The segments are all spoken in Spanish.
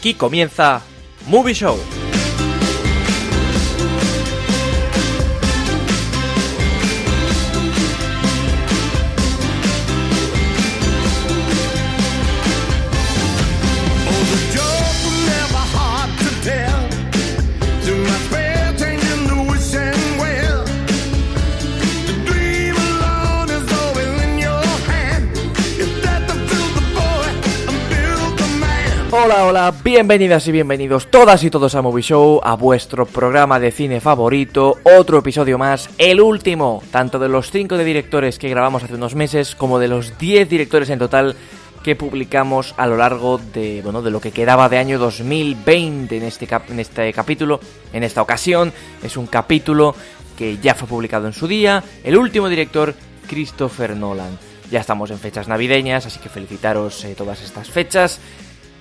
Aquí comienza Movie Show. Hola, bienvenidas y bienvenidos todas y todos a Movie Show, a vuestro programa de cine favorito, otro episodio más, el último, tanto de los 5 de directores que grabamos hace unos meses, como de los 10 directores en total que publicamos a lo largo de lo que quedaba de año 2020 en este capítulo. En esta ocasión es un capítulo que ya fue publicado en su día, el último director, Christopher Nolan. Ya estamos en fechas navideñas, así que felicitaros todas estas fechas.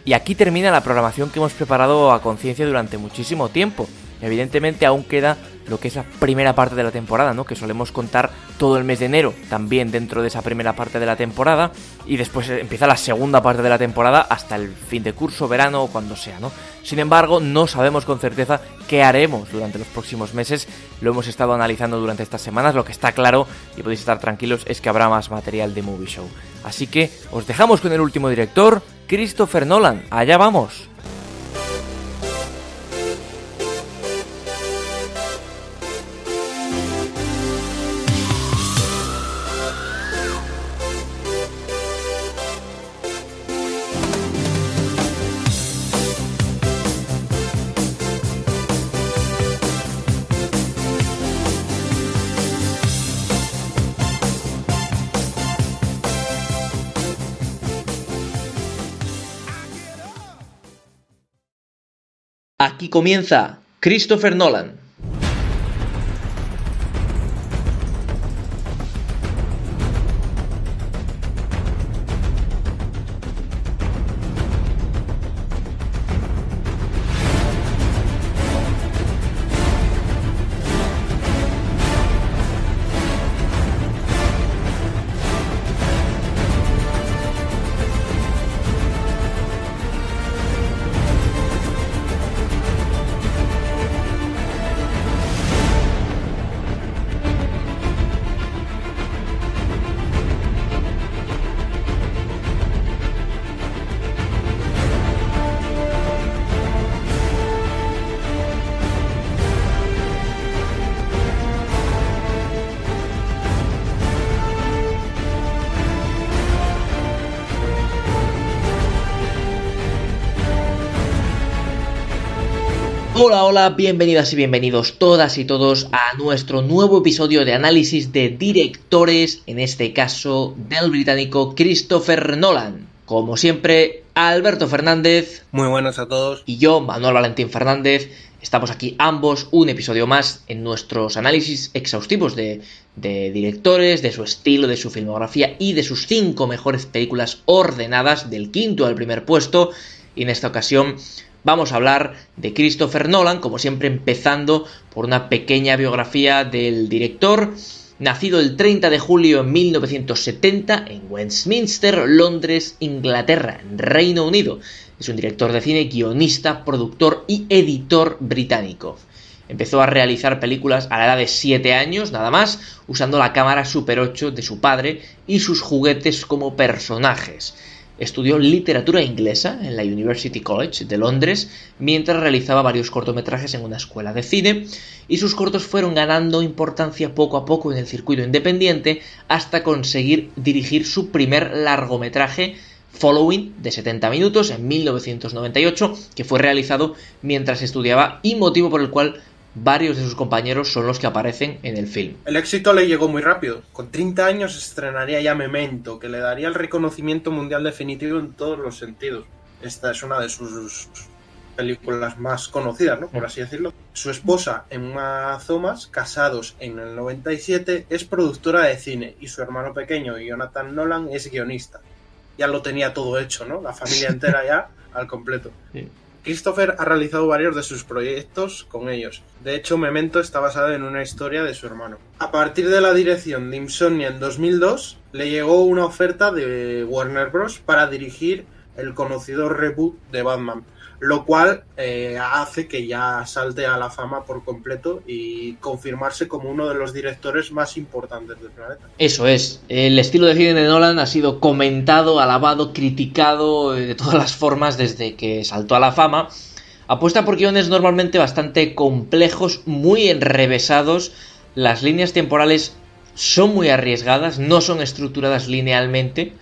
Y aquí termina la programación que hemos preparado a conciencia durante muchísimo tiempo. Evidentemente aún queda lo que es la primera parte de la temporada, ¿no? Que solemos contar todo el mes de enero también dentro de esa primera parte de la temporada. Y después empieza la segunda parte de la temporada hasta el fin de curso, verano o cuando sea, ¿no? Sin embargo, no sabemos con certeza qué haremos durante los próximos meses. Lo hemos estado analizando durante estas semanas. Lo que está claro, y podéis estar tranquilos, es que habrá más material de Movie Show. Así que os dejamos con el último director, Christopher Nolan. Allá vamos. Aquí comienza Christopher Nolan. Hola, bienvenidas y bienvenidos todas y todos a nuestro nuevo episodio de análisis de directores, en este caso del británico Christopher Nolan. Como siempre, Alberto Fernández. Muy buenas a todos. Y yo, Manuel Valentín Fernández. Estamos aquí ambos un episodio más en nuestros análisis exhaustivos de directores, de su estilo, de su filmografía y de sus 5 mejores películas ordenadas del quinto al primer puesto. Y en esta ocasión vamos a hablar de Christopher Nolan, como siempre empezando por una pequeña biografía del director. Nacido el 30 de julio de 1970 en Westminster, Londres, Inglaterra, Reino Unido. Es un director de cine, guionista, productor y editor británico. Empezó a realizar películas a la edad de 7 años, nada más, usando la cámara Super 8 de su padre y sus juguetes como personajes. Estudió literatura inglesa en la University College de Londres, mientras realizaba varios cortometrajes en una escuela de cine, y sus cortos fueron ganando importancia poco a poco en el circuito independiente hasta conseguir dirigir su primer largometraje, Following, de 70 minutos, en 1998, que fue realizado mientras estudiaba y motivo por el cual varios de sus compañeros son los que aparecen en el film. El éxito le llegó muy rápido. Con 30 años estrenaría ya Memento, que le daría el reconocimiento mundial definitivo en todos los sentidos. Esta es una de sus películas más conocidas, ¿no? Por así decirlo. Su esposa, Emma Thomas, casados en el 97, es productora de cine y su hermano pequeño, Jonathan Nolan, es guionista. Ya lo tenía todo hecho, ¿no? La familia entera ya al completo. Sí. Christopher ha realizado varios de sus proyectos con ellos. De hecho, Memento está basada en una historia de su hermano. A partir de la dirección de Insomnia en 2002, le llegó una oferta de Warner Bros. Para dirigir el conocido reboot de Batman. lo cual hace que ya salte a la fama por completo y confirmarse como uno de los directores más importantes del planeta. Eso es, el estilo de cine de Nolan ha sido comentado, alabado, criticado de todas las formas desde que saltó a la fama. Apuesta por guiones normalmente bastante complejos, muy enrevesados, las líneas temporales son muy arriesgadas, no son estructuradas linealmente,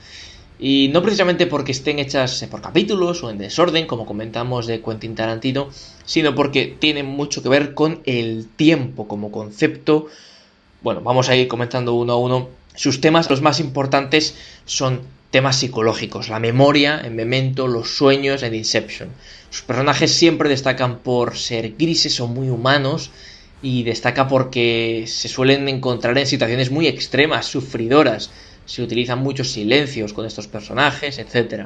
y no precisamente porque estén hechas por capítulos o en desorden, como comentamos de Quentin Tarantino, sino porque tienen mucho que ver con el tiempo como concepto. Bueno, vamos a ir comentando uno a uno. Sus temas, los más importantes, son temas psicológicos, la memoria en Memento, los sueños en Inception. Sus personajes siempre destacan por ser grises o muy humanos, y destaca porque se suelen encontrar en situaciones muy extremas, sufridoras. Se utilizan muchos silencios con estos personajes, etc.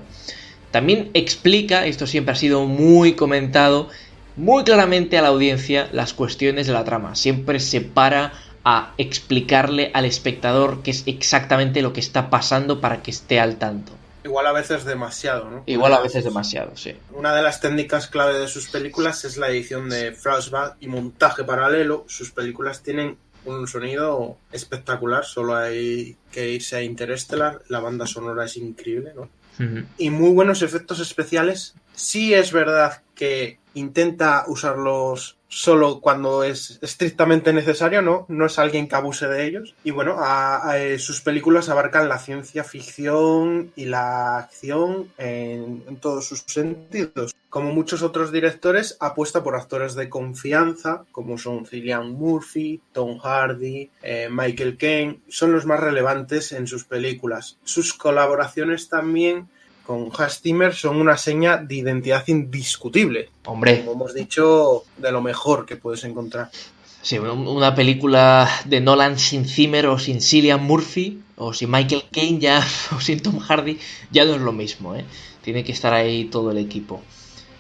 También explica, esto siempre ha sido muy comentado, muy claramente a la audiencia las cuestiones de la trama. Siempre se para a explicarle al espectador qué es exactamente lo que está pasando para que esté al tanto. Igual a veces demasiado, ¿no? Igual a veces demasiado, sí. Una de las técnicas clave de sus películas es la edición de flashback y montaje paralelo. Sus películas tienen un sonido espectacular, solo hay que irse a Interstellar, la banda sonora es increíble, ¿no? Uh-huh. Y muy buenos efectos especiales. Sí es verdad que intenta usarlos solo cuando es estrictamente necesario, ¿no? No es alguien que abuse de ellos. Y bueno, sus películas abarcan la ciencia ficción y la acción en todos sus sentidos. Como muchos otros directores, apuesta por actores de confianza, como son Cillian Murphy, Tom Hardy, Michael Caine. Son los más relevantes en sus películas. Sus colaboraciones también con Hans Zimmer son una seña de identidad indiscutible. Hombre. Como hemos dicho, de lo mejor que puedes encontrar. Sí, una película de Nolan sin Zimmer o sin Cillian Murphy o sin Michael Caine ya, o sin Tom Hardy ya no es lo mismo, ¿eh? Tiene que estar ahí todo el equipo.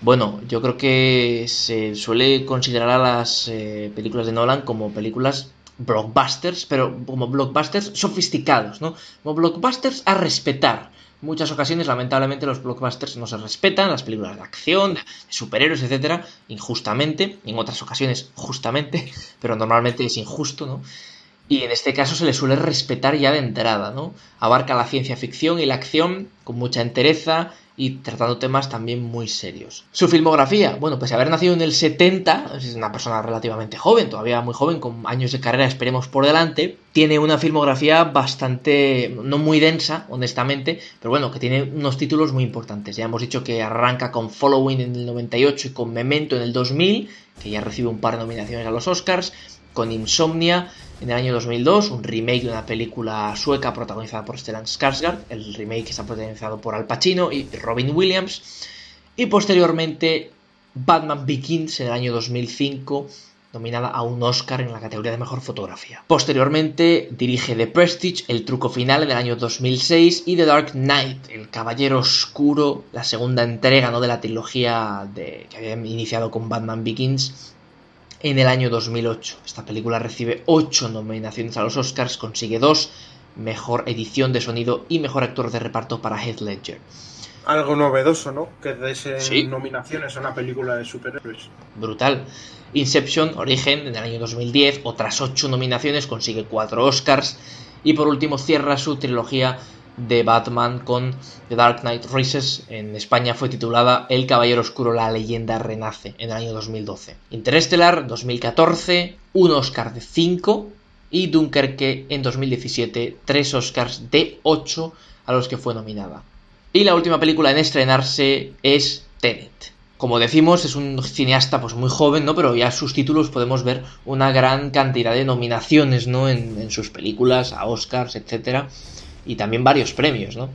Bueno, yo creo que se suele considerar a las películas de Nolan como películas blockbusters, pero como blockbusters sofisticados, ¿no? Como blockbusters a respetar. En muchas ocasiones, lamentablemente, los blockbusters no se respetan, las películas de acción, de superhéroes, etcétera, injustamente, en otras ocasiones justamente, pero normalmente es injusto, ¿no? Y en este caso se le suele respetar ya de entrada, ¿no? Abarca la ciencia ficción y la acción con mucha entereza y tratando temas también muy serios. Su filmografía, bueno, pues haber nacido en el 70, es una persona relativamente joven, todavía muy joven, con años de carrera esperemos por delante, tiene una filmografía bastante, no muy densa, honestamente, pero bueno, que tiene unos títulos muy importantes. Ya hemos dicho que arranca con Following en el 98 y con Memento en el 2000, que ya recibe un par de nominaciones a los Oscars, con Insomnia en el año 2002, un remake de una película sueca protagonizada por Stellan Skarsgård. El remake está protagonizado por Al Pacino y Robin Williams. Y posteriormente Batman Begins en el año 2005, nominada a un Oscar en la categoría de Mejor Fotografía. Posteriormente dirige The Prestige, El Truco Final en el año 2006 y The Dark Knight, El Caballero Oscuro, la segunda entrega, ¿no?, de la trilogía que había iniciado con Batman Begins, en el año 2008. Esta película recibe 8 nominaciones a los Oscars, consigue 2, mejor edición de sonido y mejor actor de reparto para Heath Ledger. Algo novedoso, ¿no? Que des nominaciones a una película de superhéroes. Brutal. Inception, Origen, en el año 2010, otras 8 nominaciones, consigue 4 Oscars. Y por último cierra su trilogía de Batman con The Dark Knight Rises. En España fue titulada El Caballero Oscuro, la leyenda renace, en el año 2012. Interstellar, 2014, un Oscar de 5, y Dunkerque en 2017, 3 Oscars de 8 a los que fue nominada. Y la última película en estrenarse es Tenet. Como decimos, es un cineasta pues muy joven, ¿no? Pero ya en sus títulos podemos ver una gran cantidad de nominaciones, ¿no?, en sus películas, a Oscars, etcétera. Y también varios premios, ¿no?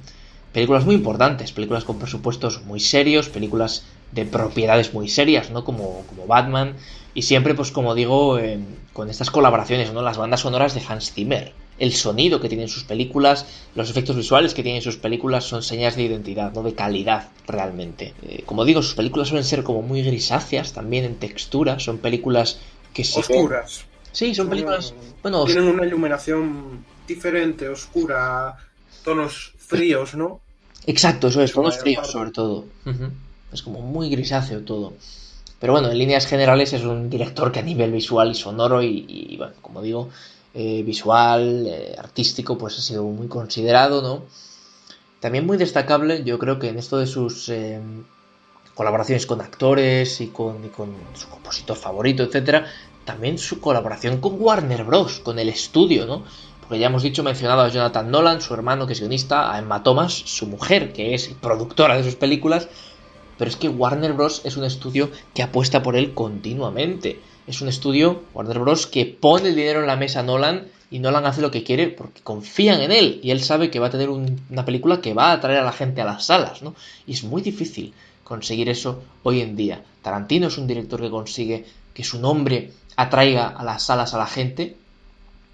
Películas muy importantes, películas con presupuestos muy serios, películas de propiedades muy serias, ¿no? Como Batman. Y siempre, pues como digo, con estas colaboraciones, ¿no? Las bandas sonoras de Hans Zimmer. El sonido que tienen sus películas, los efectos visuales que tienen sus películas son señas de identidad, ¿no?, de calidad, realmente. Como digo, sus películas suelen ser como muy grisáceas también en textura, son películas que se oscuras. Sí, son películas... Bueno, tienen una iluminación diferente, oscura, tonos fríos, ¿no? Exacto, eso es, tonos fríos sobre todo. Uh-huh. Es como muy grisáceo todo. Pero bueno, en líneas generales es un director que a nivel visual y sonoro y bueno, como digo, visual, artístico, pues ha sido muy considerado, ¿no? También muy destacable, yo creo que en esto de sus colaboraciones con actores y con su compositor favorito, etcétera, también su colaboración con Warner Bros., con el estudio, ¿no? Porque ya hemos mencionado a Jonathan Nolan, su hermano que es guionista, a Emma Thomas, su mujer, que es productora de sus películas, pero es que Warner Bros. Es un estudio que apuesta por él continuamente. Es un estudio, Warner Bros., que pone el dinero en la mesa a Nolan y Nolan hace lo que quiere porque confían en él y él sabe que va a tener una película que va a atraer a la gente a las salas, ¿no? Y es muy difícil conseguir eso hoy en día. Tarantino es un director que consigue que su nombre atraiga a las salas a la gente,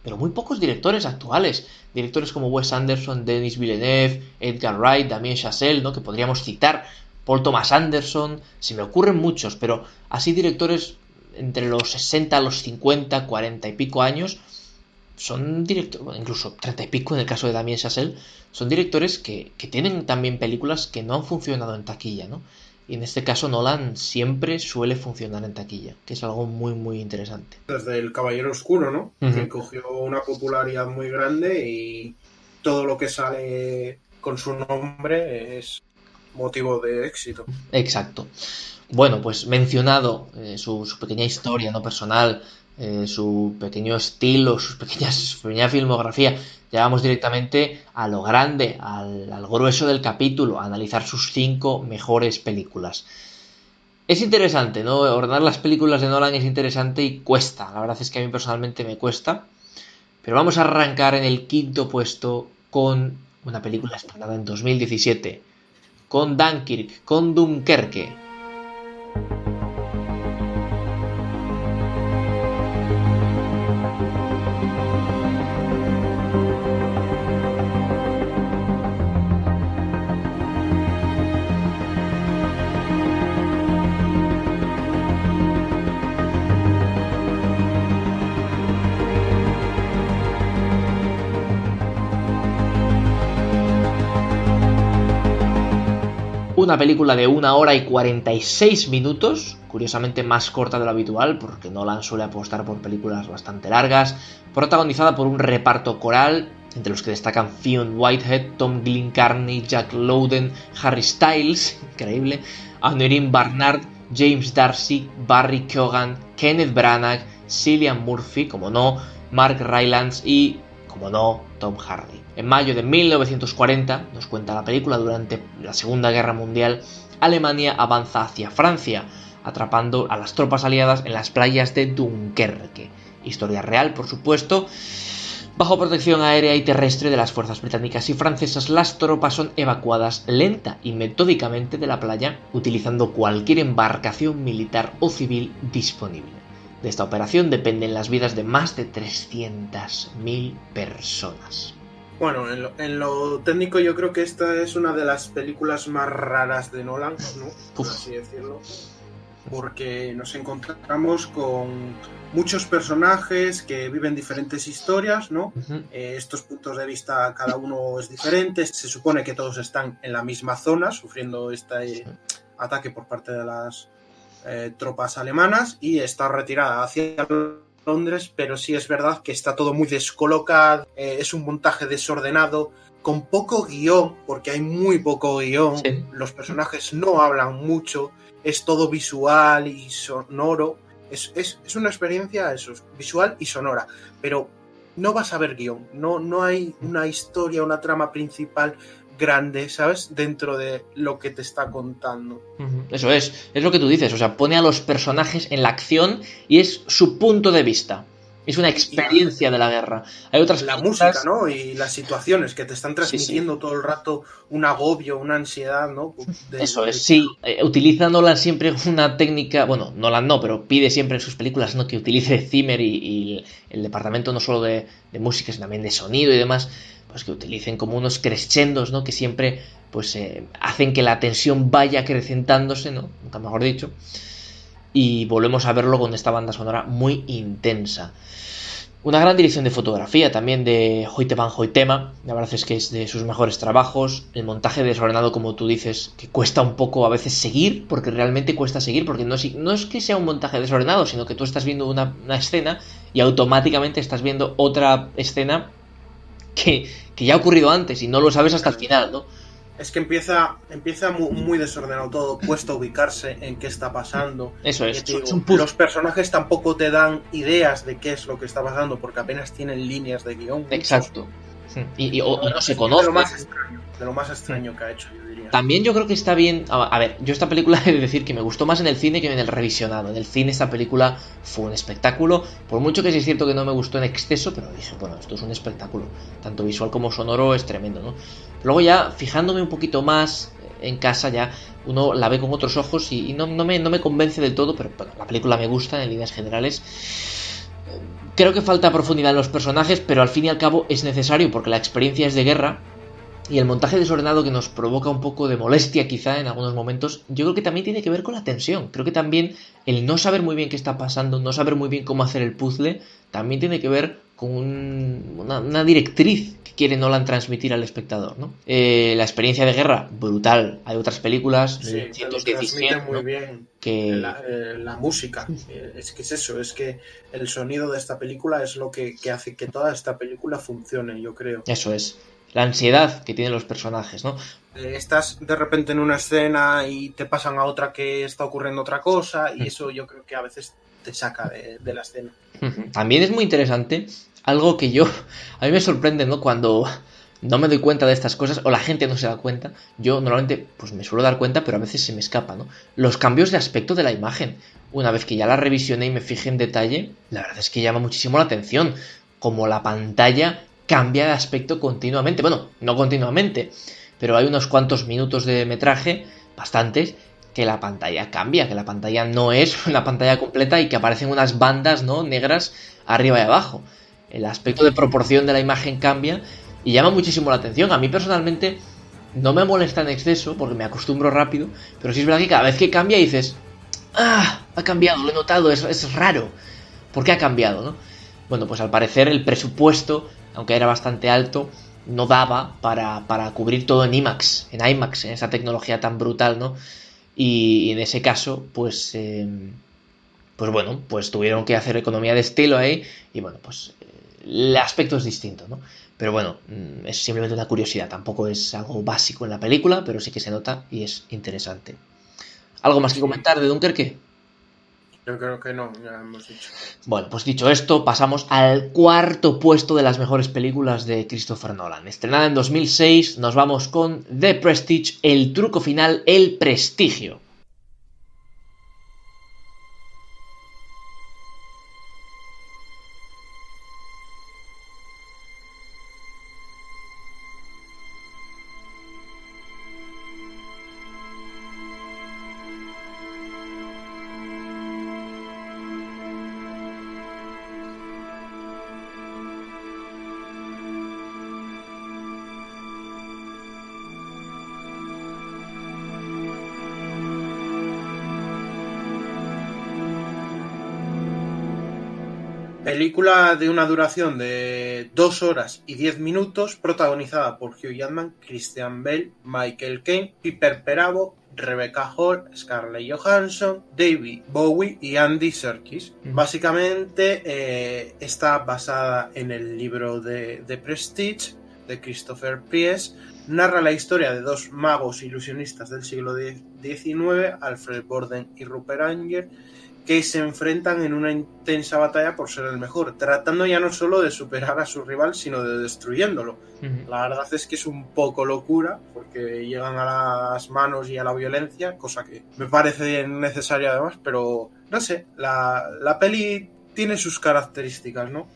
pero muy pocos directores actuales, directores como Wes Anderson, Denis Villeneuve, Edgar Wright, Damien Chazelle, ¿no? Que podríamos citar, Paul Thomas Anderson, se me ocurren muchos, pero así directores entre los 60, los 50, 40 y pico años, son directores, bueno, incluso 30 y pico en el caso de Damien Chazelle, son directores que tienen también películas que no han funcionado en taquilla, ¿no? Y en este caso Nolan siempre suele funcionar en taquilla, que es algo muy muy interesante. Desde El Caballero Oscuro, ¿no? Uh-huh. Que cogió una popularidad muy grande y todo lo que sale con su nombre es motivo de éxito. Exacto. Bueno, pues mencionado su pequeña historia no personal, su pequeño estilo, su pequeña filmografía, ya vamos directamente a lo grande, al grueso del capítulo, a analizar sus 5 mejores películas. Es interesante, ¿no? Ordenar las películas de Nolan es interesante y cuesta. La verdad es que a mí personalmente me cuesta. Pero vamos a arrancar en el 5º puesto con una película estrenada en 2017, con Dunkirk, con Dunkerque. Una película de 1 hora y 46 minutos, curiosamente más corta de lo habitual, porque Nolan suele apostar por películas bastante largas, protagonizada por un reparto coral, entre los que destacan Fionn Whitehead, Tom Glencarney, Jack Lowden, Harry Styles, increíble, Aneurin Barnard, James D'Arcy, Barry Keoghan, Kenneth Branagh, Cillian Murphy, como no, Mark Rylance y, como no, Tom Hardy. En mayo de 1940, nos cuenta la película, durante la Segunda Guerra Mundial, Alemania avanza hacia Francia, atrapando a las tropas aliadas en las playas de Dunkerque. Historia real, por supuesto. Bajo protección aérea y terrestre de las fuerzas británicas y francesas, las tropas son evacuadas lenta y metódicamente de la playa, utilizando cualquier embarcación militar o civil disponible. De esta operación dependen las vidas de más de 300.000 personas. Bueno, en lo técnico yo creo que esta es una de las películas más raras de Nolan, ¿no? Por así decirlo. Porque nos encontramos con muchos personajes que viven diferentes historias, ¿no? Uh-huh. Estos puntos de vista cada uno es diferente. Se supone que todos están en la misma zona sufriendo este ataque por parte de las tropas alemanas y está retirada hacia Londres, pero sí es verdad que está todo muy descolocado, es un montaje desordenado, con poco guión, porque hay muy poco guión, sí. Los personajes no hablan mucho, es todo visual y sonoro, es una experiencia eso, visual y sonora, pero no vas a ver guión, no hay una historia, una trama principal grande, ¿sabes? Dentro de lo que te está contando. Eso es lo que tú dices, o sea, pone a los personajes en la acción y es su punto de vista. Es una experiencia de la guerra. Hay otras la música, ¿no? Y las situaciones que te están transmitiendo todo el rato un agobio, una ansiedad, ¿no? Eso es, sí. Utiliza Nolan siempre una técnica, bueno, Nolan no, pero pide siempre en sus películas, ¿no?, que utilice Zimmer y el departamento no solo de música, sino también de sonido y demás, pues que utilicen como unos crescendos, ¿no?, que siempre pues hacen que la tensión vaya acrecentándose, ¿no?, nunca mejor dicho. Y volvemos a verlo con esta banda sonora muy intensa. Una gran dirección de fotografía también de Hoyte van Hoytema, la verdad es que es de sus mejores trabajos. El montaje desordenado, como tú dices, que cuesta un poco a veces seguir, porque realmente cuesta seguir, porque no es que sea un montaje desordenado, sino que tú estás viendo una escena y automáticamente estás viendo otra escena que ya ha ocurrido antes y no lo sabes hasta el final, ¿no? Es que empieza muy desordenado todo, cuesta ubicarse en qué está pasando. Eso es, es un los personajes tampoco te dan ideas de qué es lo que está pasando, porque apenas tienen líneas de guión. Exacto. O no se conoce. De lo más extraño que ha hecho, yo diría. También yo creo que está bien. A ver, yo esta película he de decir que me gustó más en el cine que en el revisionado. En el cine esta película fue un espectáculo. Por mucho que sí es cierto que no me gustó en exceso, pero dije, bueno, esto es un espectáculo. Tanto visual como sonoro es tremendo, ¿no? Luego ya, fijándome un poquito más en casa, ya uno la ve con otros ojos y no me convence del todo, pero bueno, la película me gusta en líneas generales. Creo que falta profundidad en los personajes, pero al fin y al cabo es necesario porque la experiencia es de guerra. Y el montaje desordenado que nos provoca un poco de molestia quizá en algunos momentos, yo creo que también tiene que ver con la tensión. Creo que también el no saber muy bien qué está pasando, no saber muy bien cómo hacer el puzzle, también tiene que ver con una directriz que quiere Nolan transmitir al espectador, ¿no? La experiencia de guerra, brutal. Hay otras películas, sí, 1917, muy, ¿no?, bien. Que... La música, es que es eso, es que el sonido de esta película es lo que hace que toda esta película funcione, yo creo. Eso es. La ansiedad que tienen los personajes, ¿no? Estás de repente en una escena y te pasan a otra que está ocurriendo otra cosa y eso yo creo que a veces te saca de la escena. También es muy interesante algo que a mí me sorprende, ¿no? Cuando no me doy cuenta de estas cosas o la gente no se da cuenta. Yo normalmente pues me suelo dar cuenta, pero a veces se me escapa, ¿no? Los cambios de aspecto de la imagen. Una vez que ya la revisioné y me fijé en detalle, la verdad es que llama muchísimo la atención. Como la pantalla cambia de aspecto continuamente. Bueno, no continuamente, pero hay unos cuantos minutos de metraje, bastantes, que la pantalla cambia, que la pantalla no es una pantalla completa y que aparecen unas bandas, ¿no?, negras arriba y abajo. El aspecto de proporción de la imagen cambia y llama muchísimo la atención. A mí personalmente no me molesta en exceso porque me acostumbro rápido, pero sí es verdad que cada vez que cambia dices, ¡ah! Ha cambiado, lo he notado, es raro. ¿Por qué ha cambiado, no? Bueno, pues al parecer el presupuesto, aunque era bastante alto, no daba para cubrir todo en IMAX, en esa tecnología tan brutal, ¿no? Y en ese caso, pues bueno, pues tuvieron que hacer economía de estilo ahí, y bueno, pues el aspecto es distinto, ¿no? Pero bueno, es simplemente una curiosidad, tampoco es algo básico en la película, pero sí que se nota y es interesante. ¿Algo más que comentar de Dunkerque? Yo creo que no, ya hemos dicho. Bueno, pues dicho esto, pasamos al cuarto puesto de las mejores películas de Christopher Nolan. Estrenada en 2006, nos vamos con The Prestige, el truco final, El Prestigio. Película de una duración de 2 horas y 10 minutos, protagonizada por Hugh Jackman, Christian Bale, Michael Caine, Piper Perabo, Rebecca Hall, Scarlett Johansson, David Bowie y Andy Serkis. Básicamente está basada en el libro de The Prestige de Christopher Priest. Narra la historia de dos magos ilusionistas del siglo XIX, Alfred Borden y Rupert Anger, que se enfrentan en una intensa batalla por ser el mejor, tratando ya no solo de superar a su rival, sino de destruyéndolo. La verdad es que es un poco locura, porque llegan a las manos y a la violencia, cosa que me parece necesaria además, pero no sé, la peli tiene sus características, ¿no?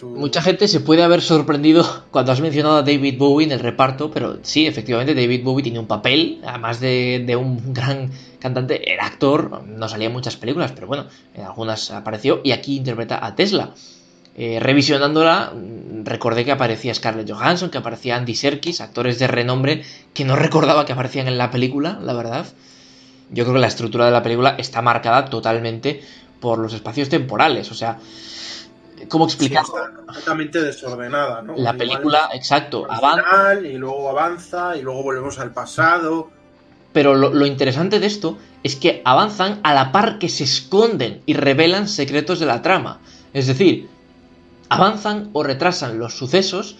Mucha gente se puede haber sorprendido cuando has mencionado a David Bowie en el reparto, pero sí, efectivamente David Bowie tiene un papel, además de un gran cantante, era actor, no salía en muchas películas, pero bueno, en algunas apareció y aquí interpreta a Tesla. Revisionándola, recordé que aparecía Scarlett Johansson, que aparecía Andy Serkis, actores de renombre que no recordaba que aparecían en la película, la verdad. Yo creo que la estructura de la película está marcada totalmente por los espacios temporales, o sea, ¿Cómo explicarlo? Sí, está completamente desordenada, ¿no? La película, exacto, avanza y luego avanza y luego volvemos al pasado. Pero lo interesante de esto es que avanzan a la par que se esconden y revelan secretos de la trama. Es decir, avanzan o retrasan los sucesos,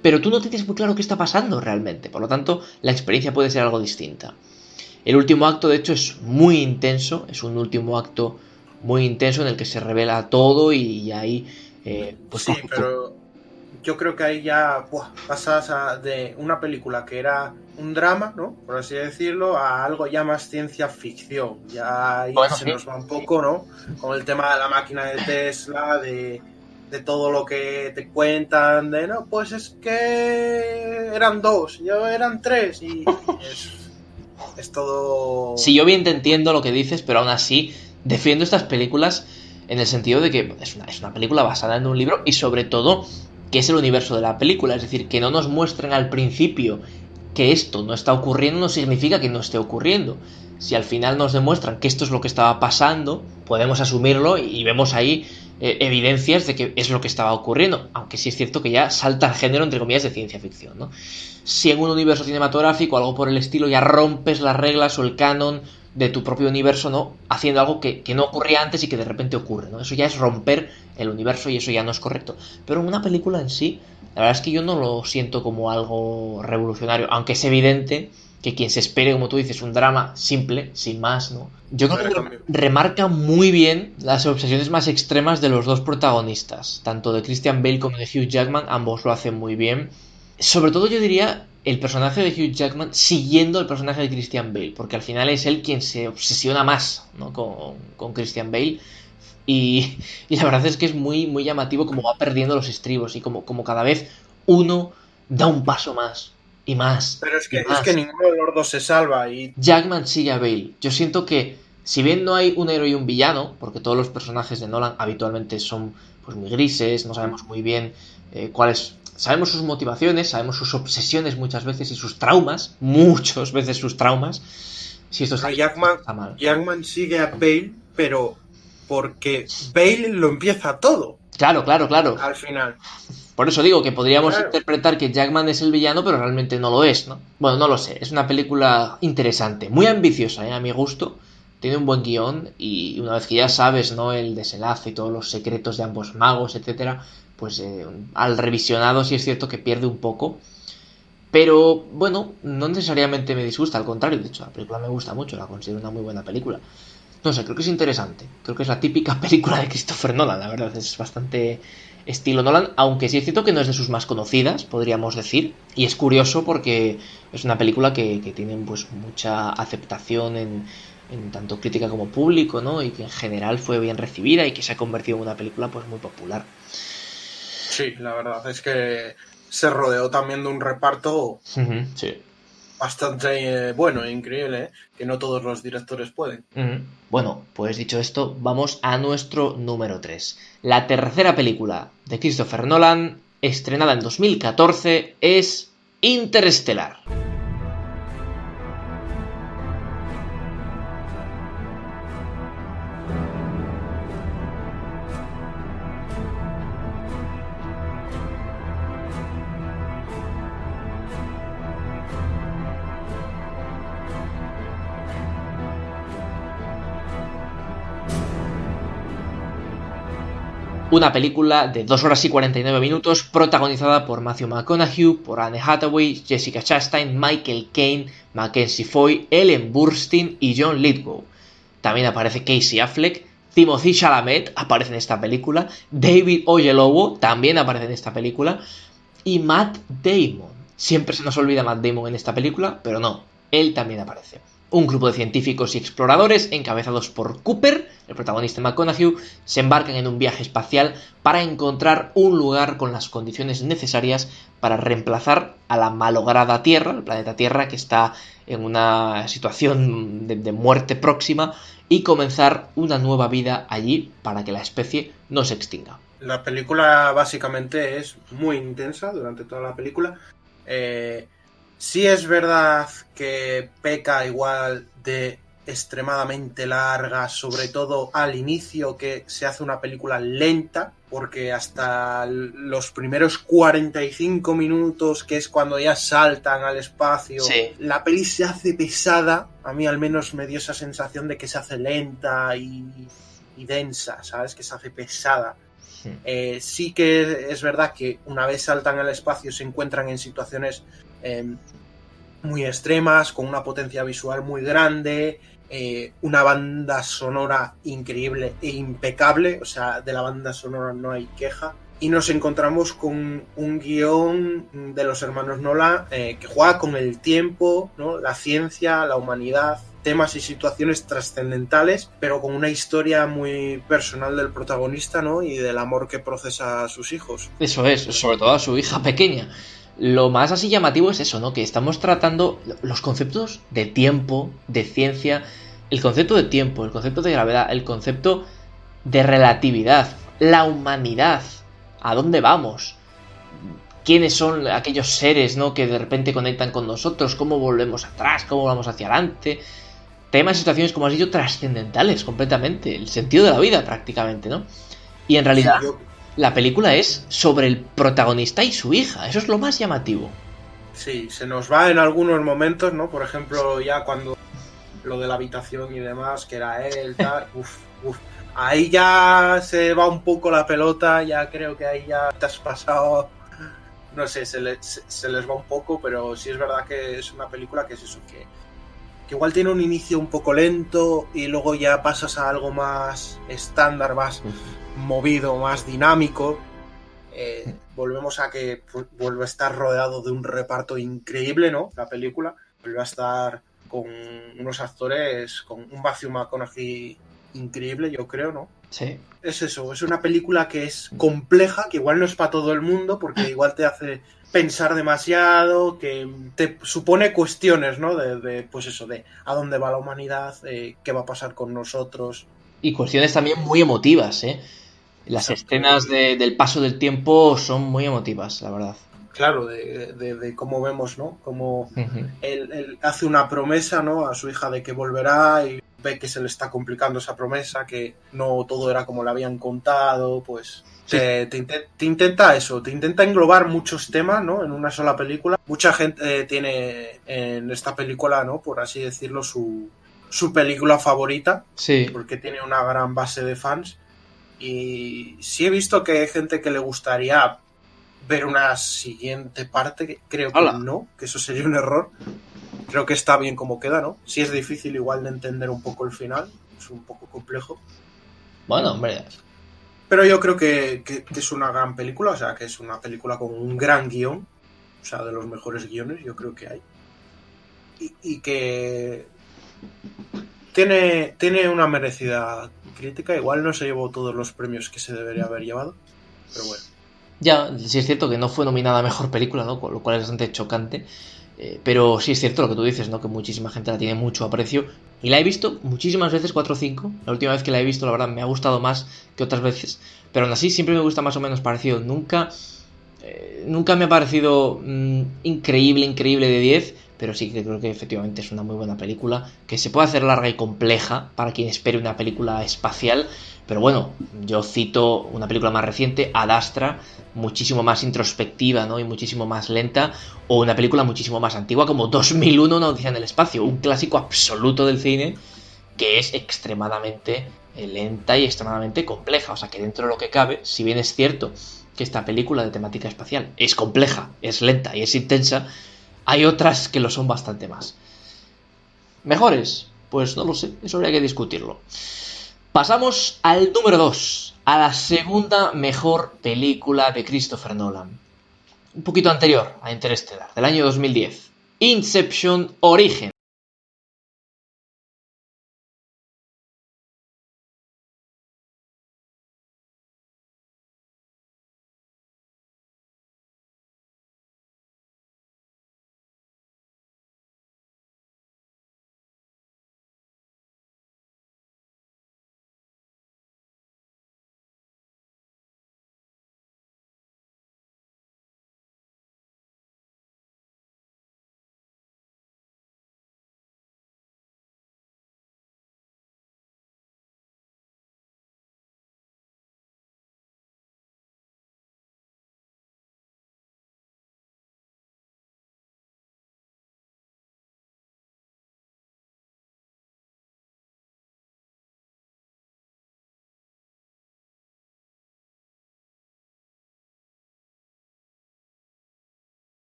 pero tú no tienes muy claro qué está pasando realmente. Por lo tanto, la experiencia puede ser algo distinta. El último acto, de hecho, es muy intenso. Es un último acto muy intenso en el que se revela todo y ahí... pues sí, pero yo creo que ahí ya pasas de una película que era un drama, ¿no? Por así decirlo, a algo ya más ciencia ficción. Ya ahí se nos va un poco, ¿no? Con el tema de la máquina de Tesla, de todo lo que te cuentan, de no, pues es que eran dos, yo eran tres, y es todo... Sí, yo bien te entiendo lo que dices, pero aún así defiendo estas películas en el sentido de que es una película basada en un libro y sobre todo que es el universo de la película, es decir, que no nos muestren al principio que esto no está ocurriendo no significa que no esté ocurriendo. Si al final nos demuestran que esto es lo que estaba pasando, podemos asumirlo y vemos ahí evidencias de que es lo que estaba ocurriendo, aunque sí es cierto que ya salta el género entre comillas de ciencia ficción, ¿no? Si en un universo cinematográfico o algo por el estilo ya rompes las reglas o el canon de tu propio universo, ¿no? Haciendo algo que no ocurría antes y que de repente ocurre, ¿no? Eso ya es romper el universo y eso ya no es correcto. Pero en una película en sí, la verdad es que yo no lo siento como algo revolucionario, aunque es evidente que quien se espere, como tú dices, un drama simple, sin más, ¿no? Yo creo que remarca muy bien las obsesiones más extremas de los dos protagonistas, tanto de Christian Bale como de Hugh Jackman, ambos lo hacen muy bien. Sobre todo yo diría el personaje de Hugh Jackman siguiendo el personaje de Christian Bale, porque al final es él quien se obsesiona más, ¿no? con Christian Bale. Y la verdad es que es muy, muy llamativo como va perdiendo los estribos y como cada vez uno da un paso más y más. Pero es que ninguno de los dos se salva y... Jackman sigue a Bale. Yo siento que si bien no hay un héroe y un villano, porque todos los personajes de Nolan habitualmente son pues muy grises, no sabemos muy bien cuáles... Sabemos sus motivaciones, sabemos sus obsesiones muchas veces y sus traumas, muchas veces sus traumas. Si esto está mal. Jackman sigue a Bale, pero porque Bale lo empieza todo. Claro. Al final. Por eso digo que podríamos interpretar que Jackman es el villano, pero realmente no lo es, ¿no? Bueno, no lo sé. Es una película interesante, muy ambiciosa, a mi gusto. Tiene un buen guión y una vez que ya sabes, ¿no? El desenlace y todos los secretos de ambos magos, etcétera, pues al revisionado sí es cierto que pierde un poco. Pero bueno, no necesariamente me disgusta, al contrario, de hecho la película me gusta mucho, la considero una muy buena película. No sé, creo que es interesante. Creo que es la típica película de Christopher Nolan, la verdad. Es bastante estilo Nolan, aunque sí es cierto que no es de sus más conocidas, podríamos decir. Y es curioso porque es una película que tiene pues mucha aceptación en tanto crítica como público, ¿no? Y que en general fue bien recibida y que se ha convertido en una película pues muy popular. Sí, la verdad es que se rodeó también de un reparto sí. bastante bueno e increíble, que no todos los directores pueden. Bueno, pues dicho esto, vamos a nuestro número 3. La tercera película de Christopher Nolan, estrenada en 2014, es Interestelar. Una película de 2 horas y 49 minutos protagonizada por Matthew McConaughey, por Anne Hathaway, Jessica Chastain, Michael Caine, Mackenzie Foy, Ellen Burstyn y John Lithgow. También aparece Casey Affleck, Timothée Chalamet aparece en esta película, David Oyelowo también aparece en esta película y Matt Damon. Siempre se nos olvida Matt Damon en esta película, pero no, él también aparece. Un grupo de científicos y exploradores, encabezados por Cooper, el protagonista McConaughey, se embarcan en un viaje espacial para encontrar un lugar con las condiciones necesarias para reemplazar a la malograda Tierra, el planeta Tierra, que está en una situación de muerte próxima, y comenzar una nueva vida allí para que la especie no se extinga. La película básicamente es muy intensa durante toda la película. Sí es verdad que peca igual de extremadamente largas, sobre todo al inicio, que se hace una película lenta, porque hasta los primeros 45 minutos, que es cuando ya saltan al espacio, Sí. la peli se hace pesada. A mí al menos me dio esa sensación de que se hace lenta y densa, ¿sabes? Que se hace pesada. Sí que es verdad que una vez saltan al espacio se encuentran en situaciones muy extremas, con una potencia visual muy grande, una banda sonora increíble e impecable, o sea, de la banda sonora no hay queja. Y nos encontramos con un guión de los hermanos Nolan que juega con el tiempo, ¿no? La ciencia, la humanidad, temas y situaciones trascendentales, pero con una historia muy personal del protagonista, ¿no? Y del amor que procesa a sus hijos. Eso es, sobre todo a su hija pequeña. Lo más así llamativo es eso, ¿no? Que estamos tratando los conceptos de tiempo, de ciencia, el concepto de tiempo, el concepto de gravedad, el concepto de relatividad, la humanidad, a dónde vamos, quiénes son aquellos seres, ¿no? Que de repente conectan con nosotros, cómo volvemos atrás, cómo vamos hacia adelante. Temas y situaciones, como has dicho, trascendentales completamente, el sentido de la vida prácticamente, ¿no? Y en realidad, Sí, yo, la película es sobre el protagonista y su hija. Eso es lo más llamativo. sí, se nos va en algunos momentos, ¿no? Por ejemplo, ya cuando lo de la habitación y demás, que era él, tal, uf. Ahí ya se va un poco la pelota, ya creo que ahí ya te has pasado, no sé, se les va un poco, pero sí es verdad que es una película que es eso, que igual tiene un inicio un poco lento y luego ya pasas a algo más estándar, más movido, más dinámico. Volvemos a que pues, vuelve a estar rodeado de un reparto increíble, ¿no? La película vuelve a estar con unos actores, con un Matthew McConaughey increíble, yo creo, ¿no? Sí. Es eso, es una película que es compleja, que igual no es para todo el mundo, porque igual te hace pensar demasiado, que te supone cuestiones, ¿no? Pues eso, de a dónde va la humanidad, qué va a pasar con nosotros. Y cuestiones también muy emotivas, ¿eh? Las Exacto. escenas del paso del tiempo son muy emotivas, la verdad. Claro, de cómo vemos, ¿no? Cómo Ujú. él hace una promesa, ¿no? A su hija de que volverá y ve que se le está complicando esa promesa, que no todo era como le habían contado, pues Sí, te intenta eso, te intenta englobar muchos temas, ¿no? En una sola película. Mucha gente tiene en esta película, ¿no? Por así decirlo, su película favorita, sí. porque tiene una gran base de fans. Y sí he visto que hay gente que le gustaría ver una siguiente parte, que creo que Hola. no, que eso sería un error. Creo que está bien como queda, ¿no? Sí es difícil igual de entender un poco el final, es un poco complejo. Bueno, hombre. Pero yo creo que es una gran película, o sea, que es una película con un gran guión, o sea, de los mejores guiones, yo creo que hay. Y que tiene una merecida crítica, igual no se llevó todos los premios que se debería haber llevado, pero bueno. Ya, sí es cierto que no fue nominada a mejor película, ¿no? Con lo cual es bastante chocante. Pero sí es cierto lo que tú dices, ¿no? Que muchísima gente la tiene mucho aprecio. Y la he visto muchísimas veces, 4 o 5. La última vez que la he visto, la verdad, me ha gustado más que otras veces. Pero aún así siempre me gusta más o menos parecido. Nunca me ha parecido increíble de 10, pero sí que creo que efectivamente es una muy buena película, que se puede hacer larga y compleja para quien espere una película espacial, pero bueno, yo cito una película más reciente, Ad Astra, muchísimo más introspectiva, ¿no? Y muchísimo más lenta, o una película muchísimo más antigua como 2001, una odisea en el espacio, un clásico absoluto del cine que es extremadamente lenta y extremadamente compleja. O sea que dentro de lo que cabe, si bien es cierto que esta película de temática espacial es compleja, es lenta y es intensa, hay otras que lo son bastante más. ¿Mejores? Pues no lo sé, eso habría que discutirlo. Pasamos al número 2, a la segunda mejor película de Christopher Nolan. Un poquito anterior a Interstellar, del año 2010. Inception Origen.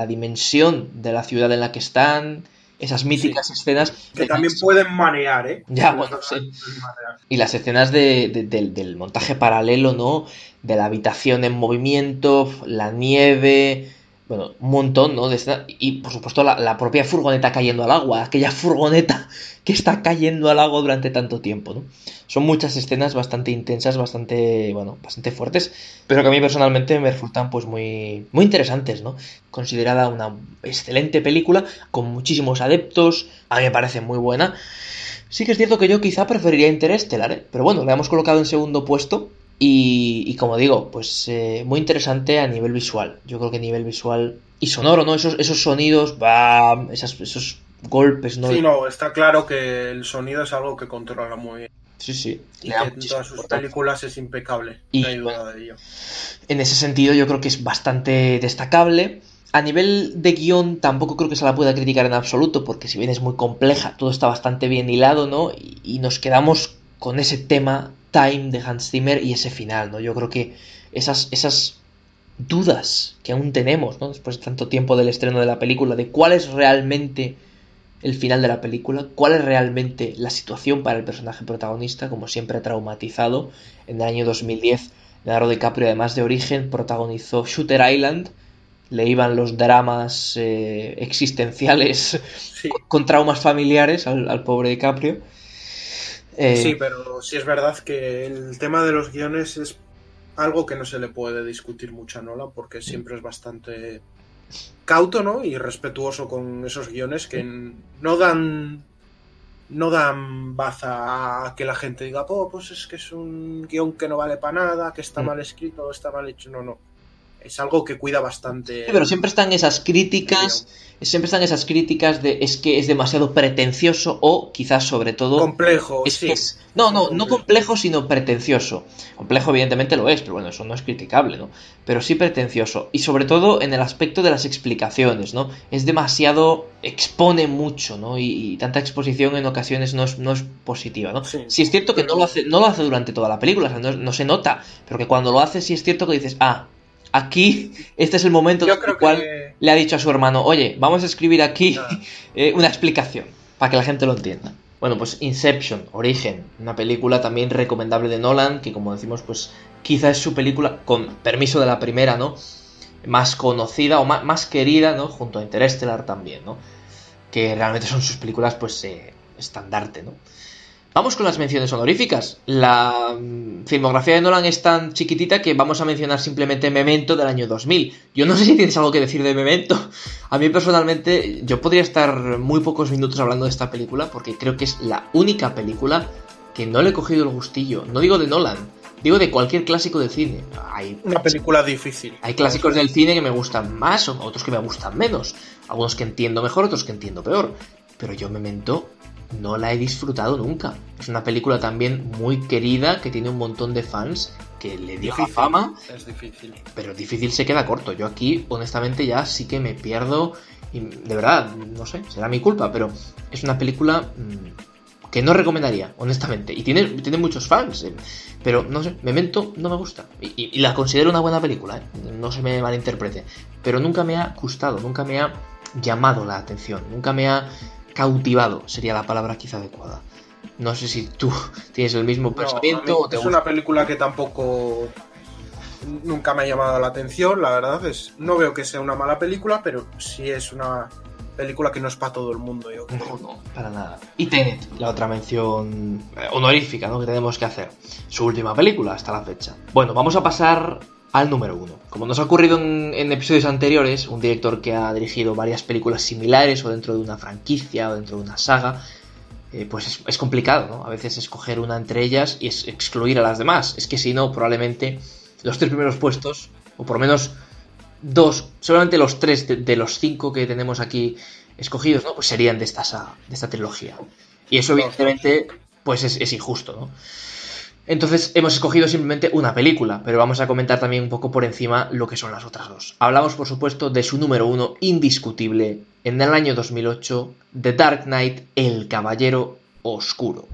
la dimensión de la ciudad en la que están, esas míticas escenas. Que también pueden marear, ¿eh? Ya, bueno, sí. Y las escenas del montaje paralelo, ¿no? De la habitación en movimiento, la nieve, bueno, un montón, ¿no? Y por supuesto la propia furgoneta cayendo al agua, aquella furgoneta que está cayendo al agua durante tanto tiempo, ¿no? Son muchas escenas bastante intensas, bastante fuertes, pero que a mí personalmente me resultan pues muy interesantes, ¿no? Considerada una excelente película, con muchísimos adeptos, a mí me parece muy buena. Sí que es cierto que yo quizá preferiría Interestelar, ¿eh? Pero bueno, la hemos colocado en segundo puesto y como digo, pues muy interesante a nivel visual. Yo creo que a nivel visual y sonoro, ¿no? Esos sonidos, ¡bam! Esos golpes, ¿no? Sí, no, está claro que el sonido es algo que controla muy bien. Sí, sí. Y que en todas sus películas es impecable, no hay duda de ello. En ese sentido yo creo que es bastante destacable. A nivel de guión tampoco creo que se la pueda criticar en absoluto, porque si bien es muy compleja, todo está bastante bien hilado, ¿no? Y nos quedamos con ese tema Time de Hans Zimmer y ese final, ¿no? Yo creo que esas dudas que aún tenemos, ¿no? Después de tanto tiempo del estreno de la película, de cuál es realmente el final de la película, cuál es realmente la situación para el personaje protagonista, como siempre ha traumatizado. En el año 2010, Leonardo DiCaprio, además de Origen, protagonizó Shooter Island. Le iban los dramas existenciales sí. con traumas familiares al pobre DiCaprio. Sí, pero sí es verdad que el tema de los guiones es algo que no se le puede discutir mucho a Nolan, porque siempre es bastante cauto, ¿no? Y respetuoso con esos guiones que no dan baza a que la gente diga, pues es que es un guión que no vale para nada, que está mal escrito, está mal hecho. No. Es algo que cuida bastante. Sí, pero siempre están esas críticas de es que es demasiado pretencioso o quizás sobre todo complejo, es sí. que es no complejo sino pretencioso. Complejo evidentemente lo es, pero bueno, eso no es criticable, ¿no? Pero sí pretencioso y sobre todo en el aspecto de las explicaciones, ¿no? Es demasiado, expone mucho, ¿no? Y tanta exposición en ocasiones no es positiva, ¿no? Sí es cierto que no lo hace durante toda la película, o sea, no se nota, pero que cuando lo hace sí es cierto que dices, aquí, este es el momento en el cual le ha dicho a su hermano, oye, vamos a escribir aquí una explicación, para que la gente lo entienda. Bueno, pues Inception, Origen, una película también recomendable de Nolan, que como decimos, pues quizá es su película, con permiso de la primera, ¿no? Más conocida o más querida, ¿no? Junto a Interstellar también, ¿no? Que realmente son sus películas, pues, estandarte, ¿no? Vamos con las menciones honoríficas. La filmografía de Nolan es tan chiquitita que vamos a mencionar simplemente Memento del año 2000. Yo no sé si tienes algo que decir de Memento. A mí personalmente, yo podría estar muy pocos minutos hablando de esta película porque creo que es la única película que no le he cogido el gustillo. No digo de Nolan, digo de cualquier clásico del cine. Una película difícil. Hay clásicos del cine que me gustan más o otros que me gustan menos. Algunos que entiendo mejor, otros que entiendo peor. Pero yo Memento no la he disfrutado nunca. Es una película también muy querida, que tiene un montón de fans, que le dio la fama. Es difícil. Pero difícil se queda corto. Yo aquí, honestamente, ya sí que me pierdo. Y de verdad, no sé, será mi culpa, pero es una película que no recomendaría, honestamente. Y tiene muchos fans, pero no sé, Memento no me gusta. Y la considero una buena película, no se me malinterprete. Pero nunca me ha gustado, nunca me ha llamado la atención, nunca me ha cautivado, sería la palabra quizá adecuada. No sé si tú tienes el mismo pensamiento o te es gusta. una película que tampoco nunca me ha llamado la atención, la verdad es, no veo que sea una mala película, pero sí es una película que no es para todo el mundo, yo creo. No, para nada. Y Tenet, la otra mención honorífica, ¿no?, que tenemos que hacer. Su última película hasta la fecha. Bueno, vamos a pasar al número 1. Como nos ha ocurrido en episodios anteriores, un director que ha dirigido varias películas similares o dentro de una franquicia o dentro de una saga, pues es complicado, ¿no? A veces escoger una entre ellas y excluir a las demás. Es que si no, probablemente los 3 primeros puestos, o por lo menos 2, seguramente los 3 de los 5 que tenemos aquí escogidos, ¿no?, pues serían de esta saga, de esta trilogía. Y eso evidentemente pues es injusto, ¿no? Entonces hemos escogido simplemente una película, pero vamos a comentar también un poco por encima lo que son las otras dos. Hablamos, por supuesto, de su número 1 indiscutible en el año 2008, The Dark Knight, El Caballero Oscuro.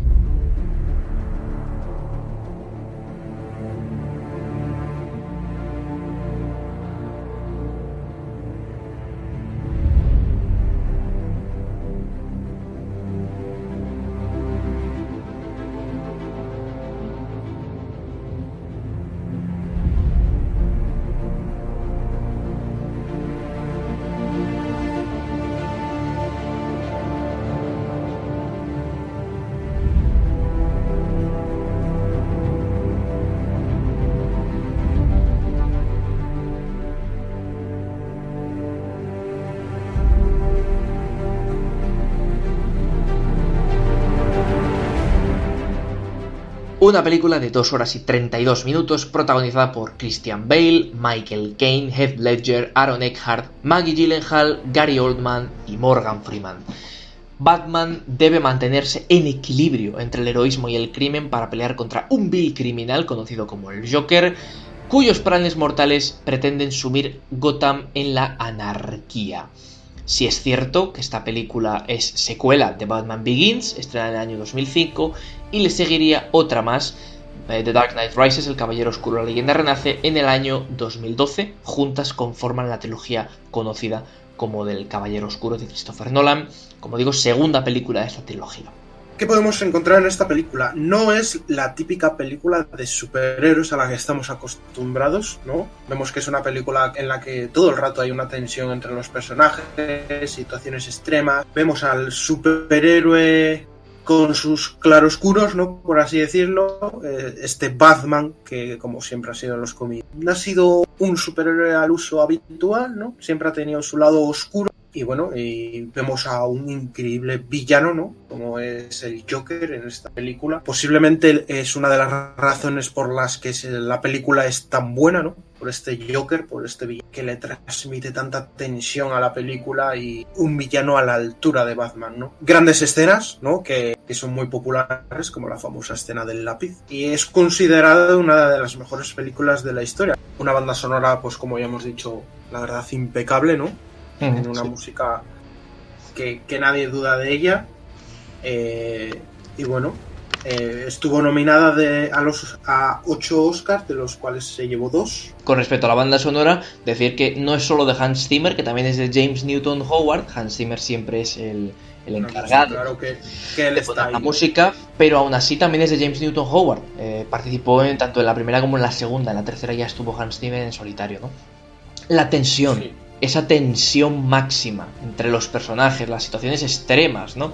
Una película de 2 horas y 32 minutos protagonizada por Christian Bale, Michael Caine, Heath Ledger, Aaron Eckhart, Maggie Gyllenhaal, Gary Oldman y Morgan Freeman. Batman debe mantenerse en equilibrio entre el heroísmo y el crimen para pelear contra un vil criminal conocido como el Joker, cuyos planes mortales pretenden sumir Gotham en la anarquía. Si es cierto que esta película es secuela de Batman Begins, estrenada en el año 2005, y le seguiría otra más, The Dark Knight Rises, El Caballero Oscuro, la Leyenda Renace, en el año 2012, juntas conforman la trilogía conocida como del Caballero Oscuro de Christopher Nolan, como digo, segunda película de esta trilogía. ¿Qué podemos encontrar en esta película? No es la típica película de superhéroes a la que estamos acostumbrados, ¿no? Vemos que es una película en la que todo el rato hay una tensión entre los personajes, situaciones extremas. Vemos al superhéroe con sus claroscuros, ¿no? Por así decirlo. Este Batman, que como siempre ha sido en los cómics, no ha sido un superhéroe al uso habitual, ¿no? Siempre ha tenido su lado oscuro. Y bueno, y vemos a un increíble villano, ¿no? Como es el Joker en esta película. Posiblemente es una de las razones por las que la película es tan buena, ¿no? Por este Joker, por este villano que le transmite tanta tensión a la película y un villano a la altura de Batman, ¿no? Grandes escenas, ¿no? Que son muy populares, como la famosa escena del lápiz. Y es considerada una de las mejores películas de la historia. Una banda sonora, pues como ya hemos dicho, la verdad impecable, ¿no? En una música que nadie duda de ella. Y bueno, estuvo nominada a 8 Oscars, de los cuales se llevó 2. Con respecto a la banda sonora, decir que no es solo de Hans Zimmer, que también es de James Newton Howard. Hans Zimmer siempre es el encargado, claro que él de está poner ahí, la música, pero aún así también es de James Newton Howard. Participó tanto en la primera como en la segunda. En la tercera ya estuvo Hans Zimmer en solitario, ¿no? La tensión. Sí. Esa tensión máxima entre los personajes, las situaciones extremas, ¿no?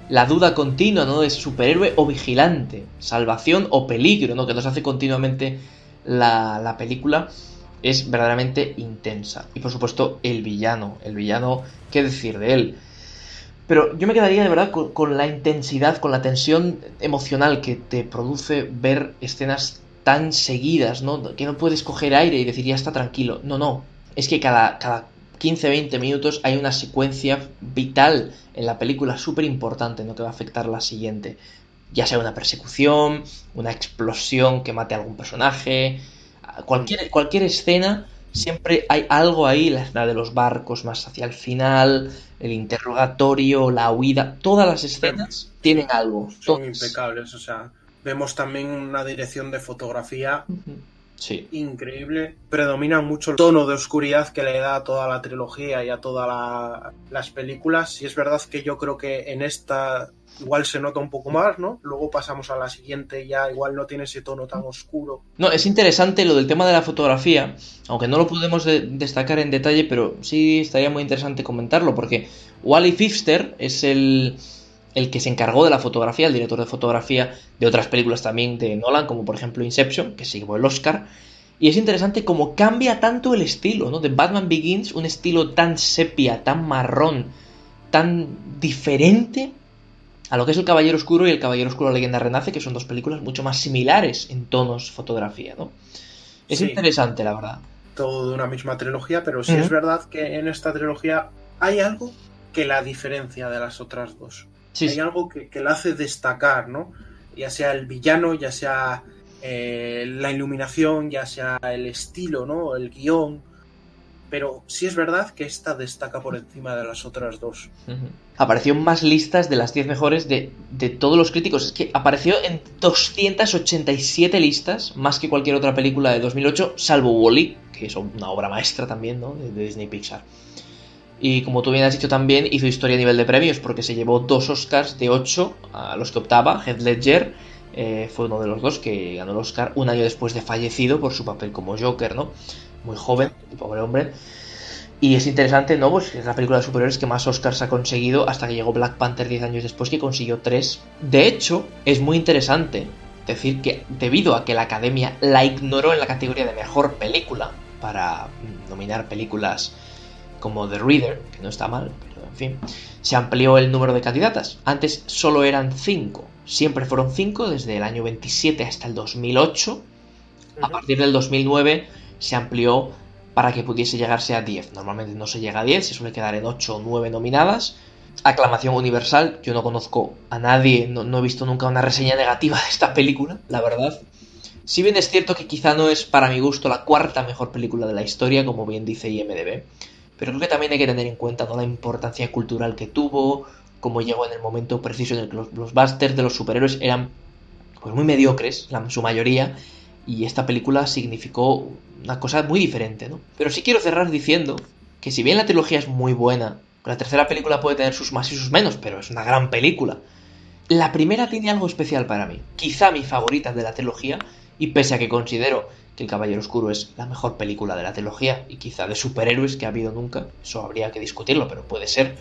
La duda continua, ¿no? De superhéroe o vigilante, salvación o peligro, ¿no? Que nos hace continuamente la película, es verdaderamente intensa. Y por supuesto, el villano, ¿qué decir de él? Pero yo me quedaría de verdad con la intensidad, con la tensión emocional que te produce ver escenas tan seguidas, ¿no? Que no puedes coger aire y decir, ya está tranquilo. No. Es que cada 15-20 minutos hay una secuencia vital en la película súper importante, ¿no? Que va a afectar la siguiente. Ya sea una persecución, una explosión que mate a algún personaje, cualquier escena, siempre hay algo ahí, la escena de los barcos más hacia el final, el interrogatorio, la huida, todas las escenas tienen algo. Son impecables, o sea, vemos también una dirección de fotografía sí, increíble. Predomina mucho el tono de oscuridad que le da a toda la trilogía y a todas las películas. Y es verdad que yo creo que en esta igual se nota un poco más, ¿no? Luego pasamos a la siguiente y ya igual no tiene ese tono tan oscuro. No, es interesante lo del tema de la fotografía, aunque no lo podemos destacar en detalle, pero sí estaría muy interesante comentarlo, porque Wally Pfister es el que se encargó de la fotografía, el director de fotografía de otras películas también de Nolan, como por ejemplo Inception, que se llevó el Oscar. Y es interesante cómo cambia tanto el estilo, ¿no? De Batman Begins, un estilo tan sepia, tan marrón, tan diferente a lo que es El Caballero Oscuro y El Caballero Oscuro, la Leyenda Renace, que son dos películas mucho más similares en tonos, fotografía, ¿no? Es interesante, la verdad. Todo de una misma trilogía, pero sí es verdad que en esta trilogía hay algo que la diferencia de las otras dos. Hay algo que la hace destacar, ¿no? Ya sea el villano, ya sea la iluminación, ya sea el estilo, ¿no? El guión. Pero sí es verdad que esta destaca por encima de las otras dos. Apareció en más listas de las 10 mejores de todos los críticos. Es que apareció en 287 listas, más que cualquier otra película de 2008, salvo Wall-E, que es una obra maestra también, ¿no? De Disney Pixar. Y como tú bien has dicho también, hizo historia a nivel de premios, porque se llevó 2 Oscars de 8 a los que optaba. Heath Ledger fue uno de los 2 que ganó el Oscar un año después de fallecido por su papel como Joker, ¿no? Muy joven, el pobre hombre. Y es interesante, ¿no? Pues es la película de superhéroes que más Oscars ha conseguido hasta que llegó Black Panther 10 años después, que consiguió 3. De hecho, es muy interesante decir que debido a que la Academia la ignoró en la categoría de mejor película para nominar películas como The Reader, que no está mal, pero en fin, se amplió el número de candidatas. Antes solo eran 5. siempre fueron 5, desde el año 27 hasta el 2008. A partir del 2009 se amplió para que pudiese llegarse a 10. Normalmente no se llega a 10, se suele quedar en 8 o 9 nominadas. Aclamación universal. Yo no conozco a nadie, no he visto nunca una reseña negativa de esta película, la verdad. Si bien es cierto que quizá no es, para mi gusto, la cuarta mejor película de la historia, como bien dice IMDb, pero creo que también hay que tener en cuenta, ¿no?, la importancia cultural que tuvo, cómo llegó en el momento preciso en el que los blockbusters de los superhéroes eran pues muy mediocres, su mayoría, y esta película significó una cosa muy diferente, ¿no? Pero sí quiero cerrar diciendo que si bien la trilogía es muy buena, la tercera película puede tener sus más y sus menos, pero es una gran película. La primera tiene algo especial para mí, quizá mi favorita de la trilogía, y pese a que considero que El Caballero Oscuro es la mejor película de la trilogía y quizá de superhéroes que ha habido nunca, eso habría que discutirlo, pero puede ser.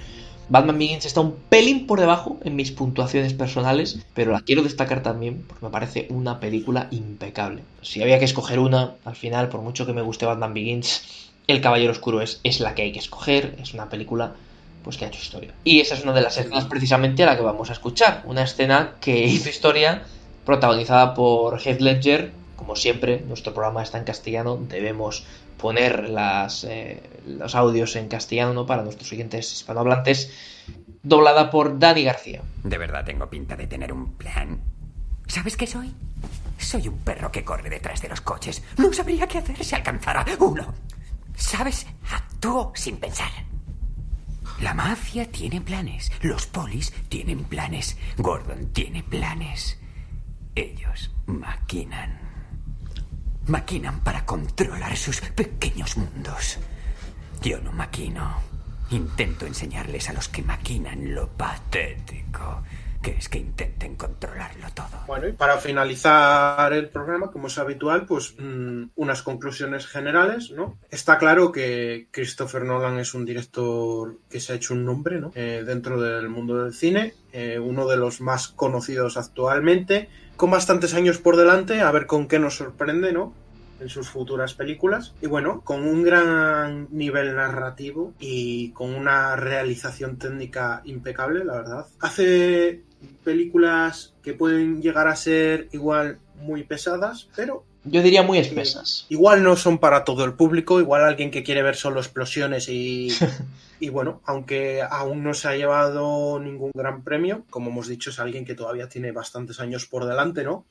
Batman Begins está un pelín por debajo en mis puntuaciones personales, pero la quiero destacar también porque me parece una película impecable. Si había que escoger una, al final, por mucho que me guste Batman Begins, El Caballero Oscuro es la que hay que escoger. Es una película pues que ha hecho historia. Y esa es una de las escenas precisamente a la que vamos a escuchar. Una escena que hizo historia, protagonizada por Heath Ledger. Como siempre, nuestro programa está en castellano, debemos poner los audios en castellano, ¿no?, para nuestros siguientes hispanohablantes, doblada por Dani García. De verdad tengo pinta de tener un plan. ¿Sabes qué soy? Soy un perro que corre detrás de los coches. No sabría qué hacer si alcanzara uno. ¿Sabes? Actúo sin pensar. La mafia tiene planes. Los polis tienen planes. Gordon tiene planes. Ellos maquinan. Maquinan para controlar sus pequeños mundos. Yo no maquino. Intento enseñarles a los que maquinan lo patético que es que intenten controlarlo todo. Bueno, y para finalizar el programa, como es habitual, pues unas conclusiones generales, ¿no? Está claro que Christopher Nolan es un director que se ha hecho un nombre, ¿no?, dentro del mundo del cine, uno de los más conocidos actualmente, con bastantes años por delante, a ver con qué nos sorprende, ¿no?, en sus futuras películas. Y bueno, con un gran nivel narrativo y con una realización técnica impecable, la verdad. Hace películas que pueden llegar a ser igual muy pesadas, pero yo diría muy espesas. Igual no son para todo el público, igual alguien que quiere ver solo explosiones y bueno, aunque aún no se ha llevado ningún gran premio, como hemos dicho, es alguien que todavía tiene bastantes años por delante, ¿no?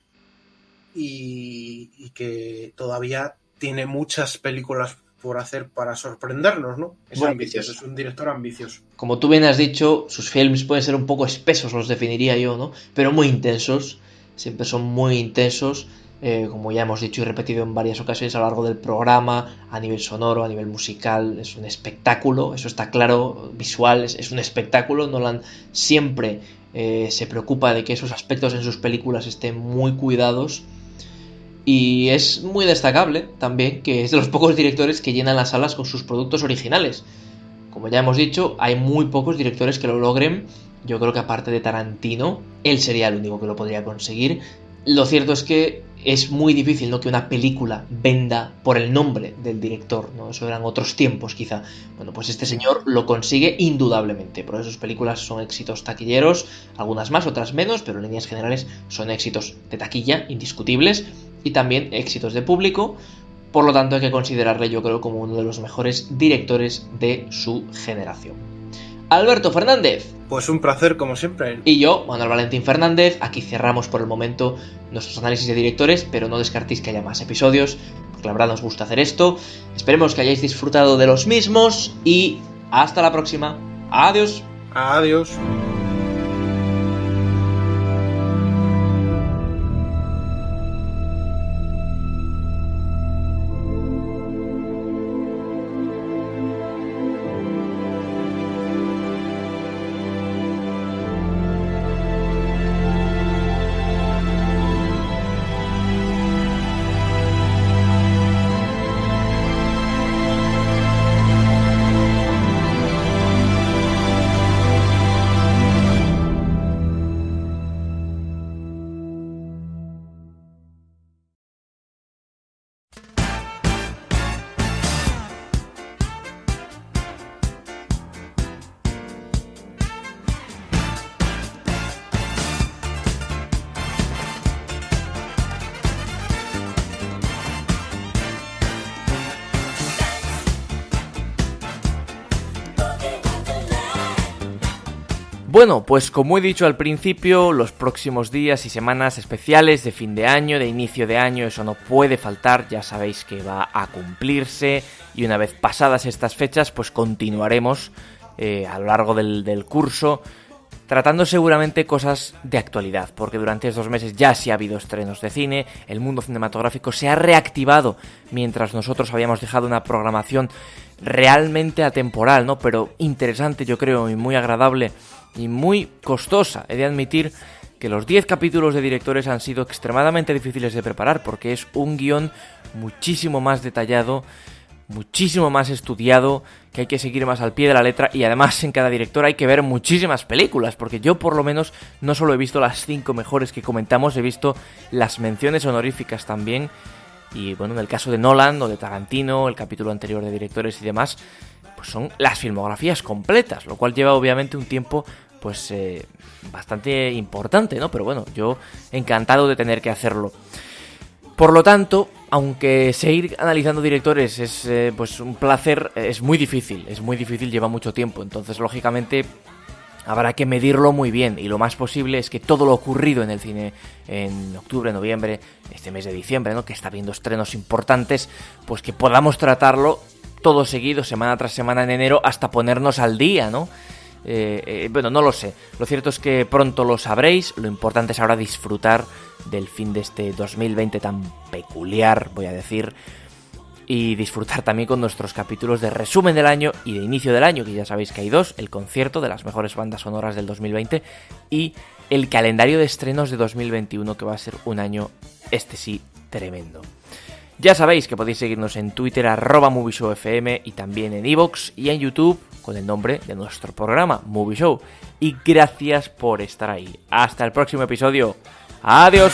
Y que todavía tiene muchas películas por hacer para sorprendernos, ¿no? Es Bueno, ambicioso, es un director ambicioso. Como tú bien has dicho, sus films pueden ser un poco espesos, los definiría yo, ¿no? Pero muy intensos, siempre son muy intensos, como ya hemos dicho y repetido en varias ocasiones a lo largo del programa, a nivel sonoro, a nivel musical, es un espectáculo, eso está claro, visual, es un espectáculo. Nolan siempre se preocupa de que esos aspectos en sus películas estén muy cuidados. Y es muy destacable también que es de los pocos directores que llenan las salas con sus productos originales. Como ya hemos dicho, hay muy pocos directores que lo logren. Yo creo que aparte de Tarantino, él sería el único que lo podría conseguir. Lo cierto es que es muy difícil, ¿no?, que una película venda por el nombre del director, ¿no? Eso eran otros tiempos, quizá. Bueno, pues este señor lo consigue indudablemente. Por eso sus películas son éxitos taquilleros, algunas más, otras menos, pero en líneas generales son éxitos de taquilla, indiscutibles, y también éxitos de público. Por lo tanto, hay que considerarle, yo creo, como uno de los mejores directores de su generación. Alberto Fernández. Pues un placer, como siempre. Y yo, Manuel Valentín Fernández. Aquí cerramos por el momento nuestros análisis de directores, pero no descartéis que haya más episodios, porque la verdad nos gusta hacer esto. Esperemos que hayáis disfrutado de los mismos y hasta la próxima. Adiós. Adiós. Bueno, pues como he dicho al principio, los próximos días y semanas especiales de fin de año, de inicio de año, eso no puede faltar, ya sabéis que va a cumplirse, y una vez pasadas estas fechas, pues continuaremos a lo largo del curso, tratando seguramente cosas de actualidad, porque durante estos meses ya sí ha habido estrenos de cine, el mundo cinematográfico se ha reactivado, mientras nosotros habíamos dejado una programación realmente atemporal, ¿no? Pero interesante, yo creo, y muy agradable, y muy costosa. He de admitir que los 10 capítulos de directores han sido extremadamente difíciles de preparar, porque es un guión muchísimo más detallado, muchísimo más estudiado, que hay que seguir más al pie de la letra, y además en cada director hay que ver muchísimas películas, porque yo por lo menos no solo he visto las 5 mejores que comentamos, he visto las menciones honoríficas también, y bueno, en el caso de Nolan o de Tarantino, el capítulo anterior de directores y demás, pues son las filmografías completas, lo cual lleva obviamente un tiempo pues bastante importante, ¿no? Pero bueno, yo encantado de tener que hacerlo. Por lo tanto, aunque seguir analizando directores es pues un placer, es muy difícil, lleva mucho tiempo, entonces lógicamente habrá que medirlo muy bien, y lo más posible es que todo lo ocurrido en el cine en octubre, noviembre, este mes de diciembre, ¿no? Que está habiendo estrenos importantes, pues que podamos tratarlo todo seguido, semana tras semana en enero, hasta ponernos al día, ¿no? Bueno, no lo sé. Lo cierto es que pronto lo sabréis. Lo importante es ahora disfrutar del fin de este 2020 tan peculiar, voy a decir, y disfrutar también con nuestros capítulos de resumen del año y de inicio del año, que ya sabéis que hay 2, el concierto de las mejores bandas sonoras del 2020 y el calendario de estrenos de 2021, que va a ser un año, este sí, tremendo. Ya sabéis que podéis seguirnos en Twitter @MovieShowFM, y también en iVoox y en YouTube con el nombre de nuestro programa, Movie Show. Y gracias por estar ahí. Hasta el próximo episodio. ¡Adiós!